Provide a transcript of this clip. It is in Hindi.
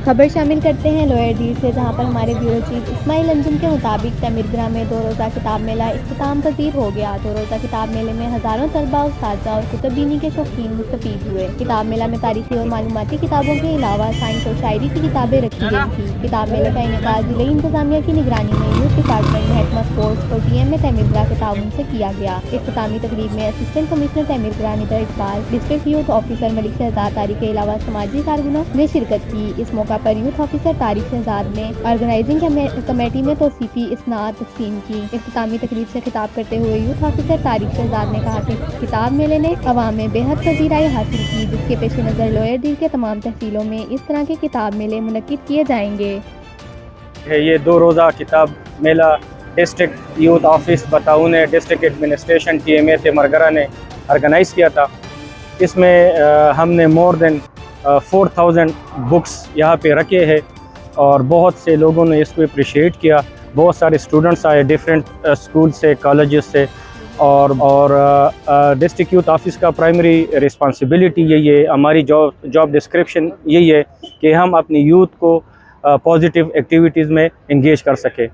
खबर शामिल करते हैं लोअर डील से, जहां पर हमारे ब्यूरो चीफ इस्माइल अंजुम के मुताबिक तमीरगरा में 2 रोज़ा किताब मेला इख्तिताम पजीर हो गया। 2 रोज़ा किताब मेले में हज़ारों तलबा, उस्ताज़ा और कुतुबीनी के शौकीन मुस्तफ़ीद हुए। किताब मेला में तारीखी और मालूमाती किताबों के अलावा साइंस और शायरी की किताबें रखी गई थी। किताब मेले का इनेकाद ज़िले इंतजामिया की निगरानी में यूथ डिपार्टमेंट, महकमा स्पोर्ट्स और TMA तमीरगरा के ताउन से किया गया। इख्तितामी तकरीब में assistant commissioner Timergara Nidar Iqbal, district youth officer Malik Shahzad Tariq के अलावा समाजी कारकुनों ने शिरकत की। इस मौका पर यूथ ऑफिसर तारिक शहजाद ने ऑर्गेनाइजिंग कमेटी में तौसीफी इसनाद तकसीम की। इख्तितामी तकरीब से खिताब करते हुए यूथ ऑफिसर तारिक शहजाद ने कहा कि किताब मेले ने अवाम में बेहद पजीराई हासिल की, जिसके पेश नज़र लोअर डील के तमाम तहसीलों में इस तरह के किताब मेले मुनक्किद किए जाएंगे। ये 2 रोज़ा किताब मेला डिस्ट्रिक्ट यूथ ऑफिस बताऊन डिस्ट्रिक्ट एडमिनिस्ट्रेशन TMA तेमरगरा ने ऑर्गेनाइज़ किया था। इसमें हमने मोर देन 4000 बुक्स यहाँ पे रखे हैं और बहुत से लोगों ने इसको अप्रिशिएट किया। बहुत सारे स्टूडेंट्स आए डिफरेंट स्कूल से, कॉलेजेस से और डिस्ट्रिक्ट यूथ ऑफिस का प्राइमरी रिस्पांसिबिलिटी यही है, हमारी जॉब डिस्क्रिप्शन यही है कि हम अपनी यूथ को पॉजिटिव एक्टिविटीज़ में इंगेज कर सकें।